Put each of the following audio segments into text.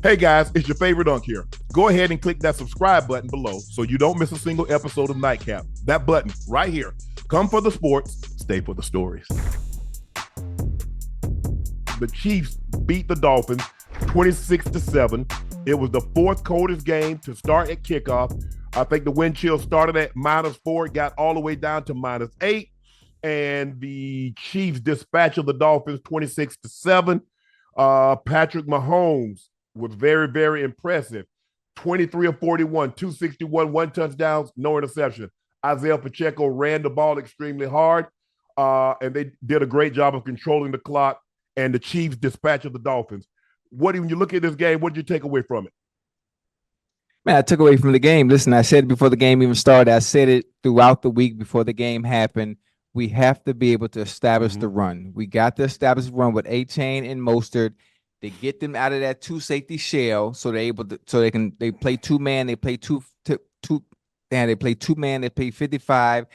Hey guys, it's your favorite Unk here. Go ahead and click that subscribe button below so you don't miss a single episode of Nightcap. That button right here. Come for the sports, stay for the stories. The Chiefs beat the Dolphins 26-7. It was the fourth coldest game to start at kickoff. I think the wind chill started at -4, got all the way down to -8, and the Chiefs dispatched the Dolphins 26-7. Patrick Mahomes was very, very impressive. 23 of 41, 261, 1 touchdown, no interception. Isaiah Pacheco ran the ball extremely hard, and they did a great job of controlling the clock, and the Chiefs dispatched the Dolphins. When you look at this game, what did you take away from it? Man, I took away from the game. Listen, I said it before the game even started. I said it throughout the week before the game happened. We have to be able to establish the run. We got to establish the run with A-Chain and Mostert. They get them out of that two safety shell, so they're able to, they play two man, they play they play two man, they play 55.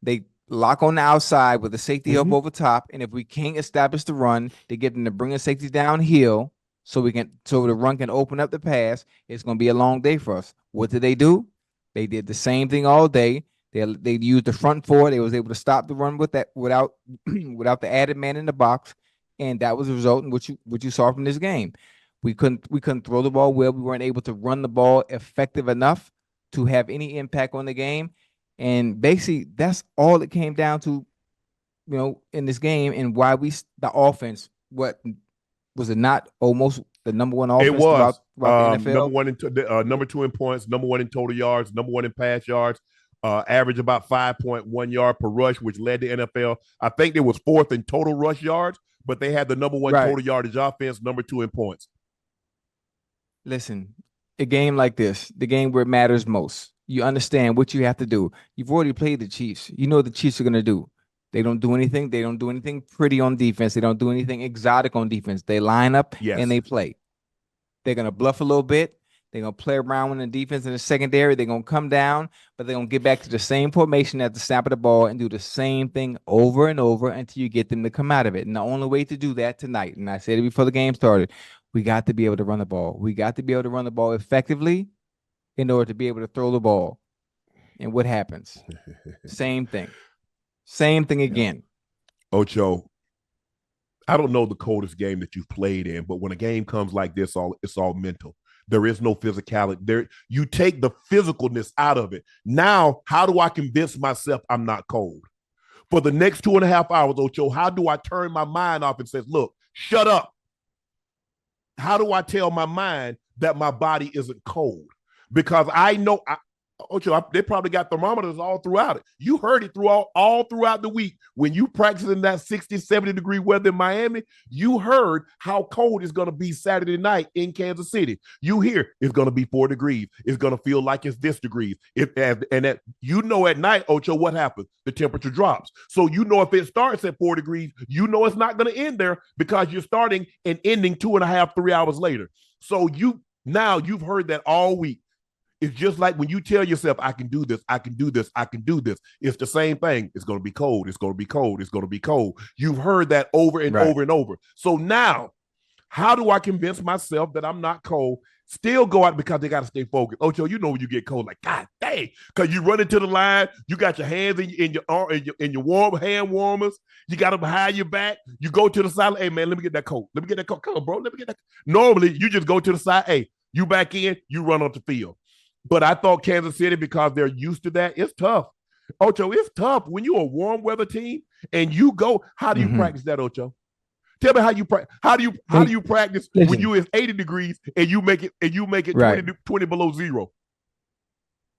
They lock on the outside with the safety help over top, and if we can't establish the run, they get them to bring the safety downhill. So the run can open up the pass. It's going to be a long day for us. What did they do? They did the same thing all day. They used the front four. They was able to stop the run with that without the added man in the box, and that was the result in what you saw from this game. We couldn't throw the ball well. We weren't able to run the ball effective enough to have any impact on the game, and basically that's all it came down to, in this game, and why the offense. What was it not almost the number one offense? It was throughout the NFL? Number 2 in points, number 1 in total yards, number 1 in pass yards, average about 5.1 yard per rush, which led the NFL. I think they was 4th in total rush yards, but they had the number 1 total yardage offense, number 2 in points. Listen, a game like this, the game where it matters most, you understand what you have to do. You've already played the Chiefs. You know what the Chiefs are going to do. They don't do anything. They don't do anything pretty on defense. They don't do anything exotic on defense. They line up and they play. They're going to bluff a little bit. They're going to play around with the defense in the secondary. They're going to come down, but they're going to get back to the same formation at the snap of the ball and do the same thing over and over until you get them to come out of it. And the only way to do that tonight, and I said it before the game started, we got to be able to run the ball. We got to be able to run the ball effectively in order to be able to throw the ball. And what happens? Same thing. Same thing again. Ocho, I don't know the coldest game that you've played in, but when a game comes like this, it's all mental. There is no physicality. There, you take the physicalness out of it. Now, how do I convince myself I'm not cold? For the next 2.5 hours, Ocho, how do I turn my mind off and say, look, shut up? How do I tell my mind that my body isn't cold? Because I know Ocho, they probably got thermometers all throughout it. You heard it all throughout the week. When you practice in that 60, 70 degree weather in Miami, you heard how cold it's going to be Saturday night in Kansas City. You hear it's going to be 4 degrees. It's going to feel like it's this degrees. At night, Ocho, what happens? The temperature drops. So if it starts at 4 degrees, it's not going to end there because you're starting and ending 2.5, 3 hours later. So you've heard that all week. It's just like when you tell yourself, I can do this, I can do this, I can do this. It's the same thing. It's going to be cold. It's going to be cold. It's going to be cold. You've heard that over and over and over. So now, how do I convince myself that I'm not cold? Still go out because they got to stay focused. Ocho, when you get cold, like, God dang, because you run into the line, you got your hands in your warm hand warmers, you got them behind your back, you go to the side, hey man, let me get that coat. Let me get that coat. Come on, bro. Let me get that. Normally, you just go to the side, hey, you back in, you run on the field. But I thought Kansas City, because they're used to that, it's tough. Ocho, it's tough when you're a warm weather team and you go. How do you practice that, Ocho? Tell me how you practice. How do you practice when you is 80 degrees and you make it 20 below zero?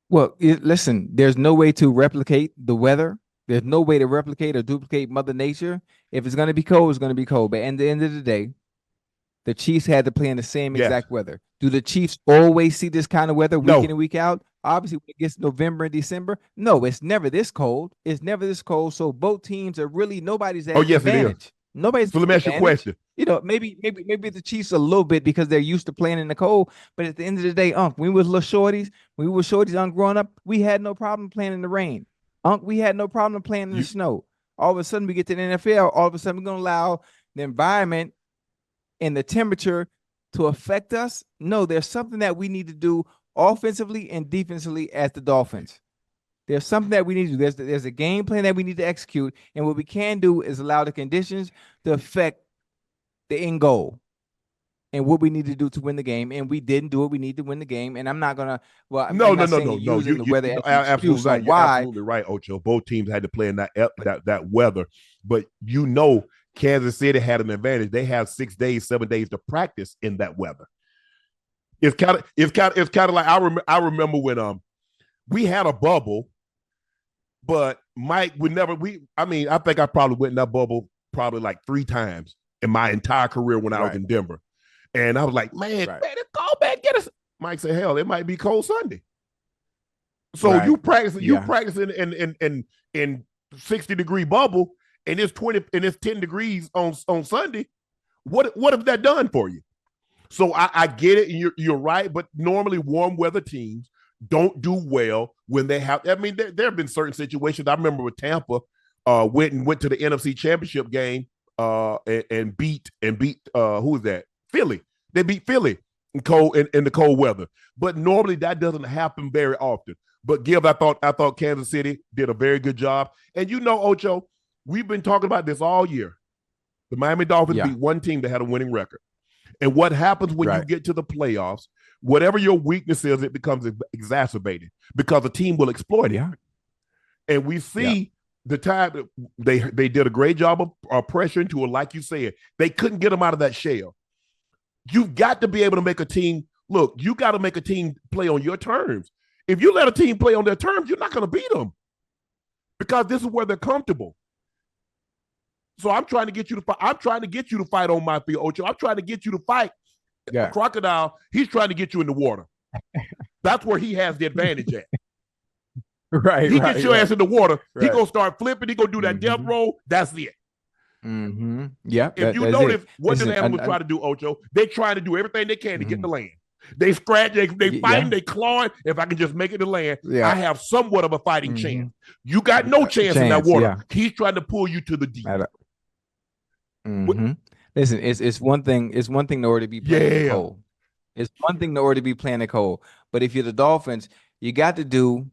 Well, listen, there's no way to replicate the weather. There's no way to replicate or duplicate Mother Nature. If it's going to be cold, it's going to be cold. But at the end of the day, the Chiefs had to play in the same exact weather. Do the Chiefs always see this kind of weather week in and week out? Obviously, when it gets November and December, no, it's never this cold. It's never this cold. So both teams are really nobody's at advantage. It is. Nobody's. So let me ask you a question. Maybe the Chiefs a little bit because they're used to playing in the cold. But at the end of the day, when we were little shorties, growing up, we had no problem playing in the rain. We had no problem playing in the snow. All of a sudden, we get to the NFL. All of a sudden, we're going to allow the environment and the temperature to affect us? No, there's something that we need to do offensively and defensively as the Dolphins. There's something that we need to do. There's a game plan that we need to execute. And what we can do is allow the conditions to affect the end goal and what we need to do to win the game. And we didn't do it. We need to win the game. And I'm not going to, I'm not saying using the weather as an excuse on You're why. absolutely right, Ocho. Both teams had to play in that weather. But Kansas City had an advantage. They have 7 days to practice in that weather. It's kind of like I remember when we had a bubble, but Mike would never. I think I probably went in that bubble probably like 3 times in my entire career when I was in Denver, and I was like, man, go back, get us. Mike said, hell, it might be cold Sunday. So you practice in 60-degree bubble, and it's 10 degrees on Sunday. What have that done for you? So I get it, and you're right, but normally warm weather teams don't do well when they have. I mean, there have been certain situations. I remember with Tampa, went to the NFC Championship game and beat who was that? Philly. They beat Philly in the cold weather. But normally that doesn't happen very often. But Gil, I thought Kansas City did a very good job. And Ocho, we've been talking about this all year. The Miami Dolphins beat one team that had a winning record. And what happens when you get to the playoffs, whatever your weakness is, it becomes exacerbated because the team will exploit it. And we see the time they did a great job of pressuring to it, like you said. They couldn't get them out of that shell. You've got to be able to make a team – look, you got to make a team play on your terms. If you let a team play on their terms, you're not going to beat them because this is where they're comfortable. So I'm trying to get you to fight. I'm trying to get you to fight on my field, Ocho. I'm trying to get you to fight. A crocodile, he's trying to get you in the water. That's where he has the advantage at. He gets your ass in the water. He going to start flipping. He going to do that death roll. That's it. Yeah. If you notice, what do the animals try to do, Ocho? They try to do everything they can to get to land. They scratch, they fighting, they clawing. If I can just make it to land, I have somewhat of a fighting chance. You got no chance in that water. He's trying to pull you to the deep. Listen, it's one thing. It's one thing to already be playing the cold. It's one thing to already be playing the cold. But if you're the Dolphins, you got to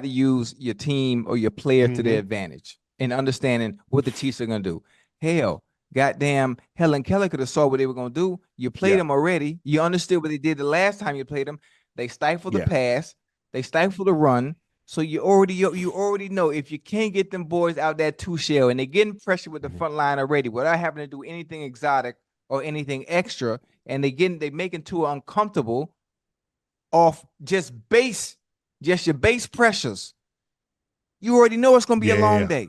use your team or your player to their advantage and understanding what the Chiefs are going to do. Hell, goddamn, Helen Keller could have saw what they were going to do. You played them already. You understood what they did the last time you played them. They stifled the pass. They stifled the run. So you already know if you can't get them boys out that 2 shell and they're getting pressure with the front line already without having to do anything exotic or anything extra, and they making Tua uncomfortable off just your base pressures. You already know it's going to be a long day.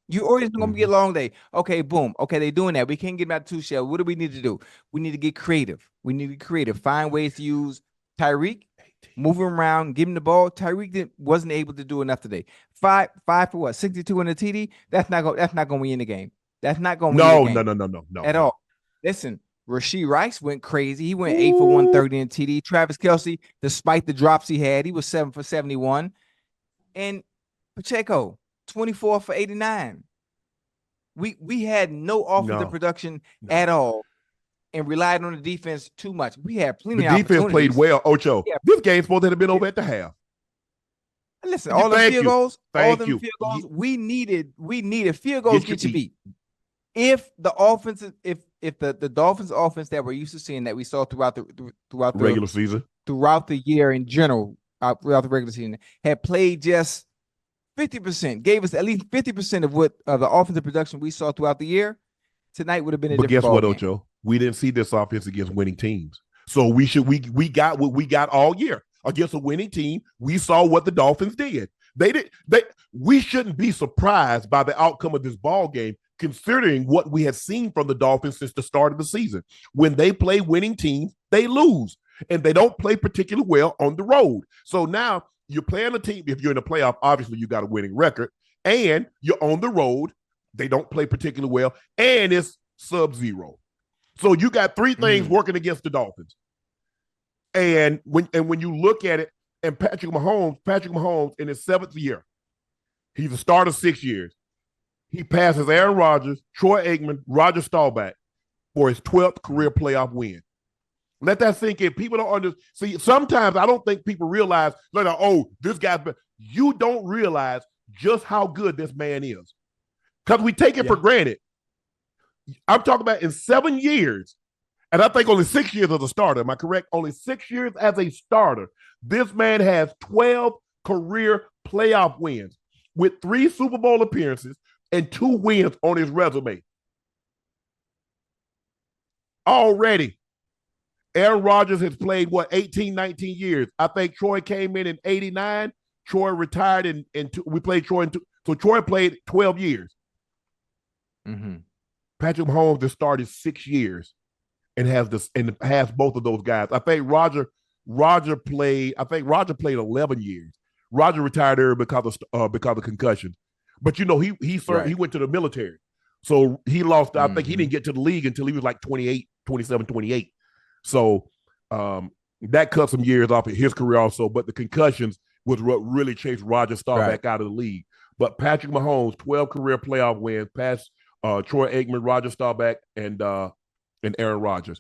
You already know it's going to be a long day. Okay, boom. Okay, they're doing that. We can't get them out 2 shell. What do we need to do? We need to get creative. Find ways to use Tyreek. Move him around, give him the ball. Tyreek wasn't able to do enough today. 5 for what? 62 in the TD. That's not going to win the game. That's not going to win the game. No, at all. Listen, Rashee Rice went crazy. He went 8 for 130 in TD. Travis Kelce, despite the drops he had, he was 7 for 71. And Pacheco, 24 for 89. We had no offensive production at all. And relied on the defense too much. We had plenty of opportunities. The defense played well, Ocho. This game's supposed to have been over at the half. Listen, all the field goals, we needed field goals get you beat. If the offense, if the Dolphins offense that we're used to seeing that we saw throughout the regular season, throughout the year in general, throughout the regular season, had played just 50%, gave us at least 50% of what the offensive production we saw throughout the year, tonight would have been a different ball game. But guess what, Ocho? We didn't see this offense against winning teams. So we got what we got all year against a winning team. We saw what the Dolphins did. We shouldn't be surprised by the outcome of this ball game, considering what we had seen from the Dolphins since the start of the season. When they play winning teams, they lose, and they don't play particularly well on the road. So now you're playing a team. If you're in the playoff, obviously you got a winning record, and you're on the road. They don't play particularly well, and it's sub-zero. So you got 3 things working against the Dolphins. And when you look at it, and Patrick Mahomes in his 7th year, he's a starter 6 years. He passes Aaron Rodgers, Troy Aikman, Roger Staubach. for his 12th career playoff win. Let that sink in. People don't understand. See, sometimes I don't think people realize, like, oh, this guy's been. You don't realize just how good this man is. Because we take it for granted. I'm talking about in 7 years, and I think only 6 years as a starter. Am I correct? Only 6 years as a starter. This man has 12 career playoff wins with 3 Super Bowl appearances and 2 wins on his resume. Already. Aaron Rodgers has played, 18, 19 years. I think Troy came in 89. Troy retired, we played Troy in so Troy played 12 years. Mm-hmm. Patrick Mahomes has started 6 years and has both of those guys. I think Roger played 11 years. Roger retired early because of concussions. But he went to the military. So he lost, I think he didn't get to the league until he was like 27, 28. So that cut some years off of his career also, but the concussions was what really chased Roger Staubach out of the league. But Patrick Mahomes, 12 career playoff wins, past Troy Aikman, Roger Staubach, and Aaron Rodgers.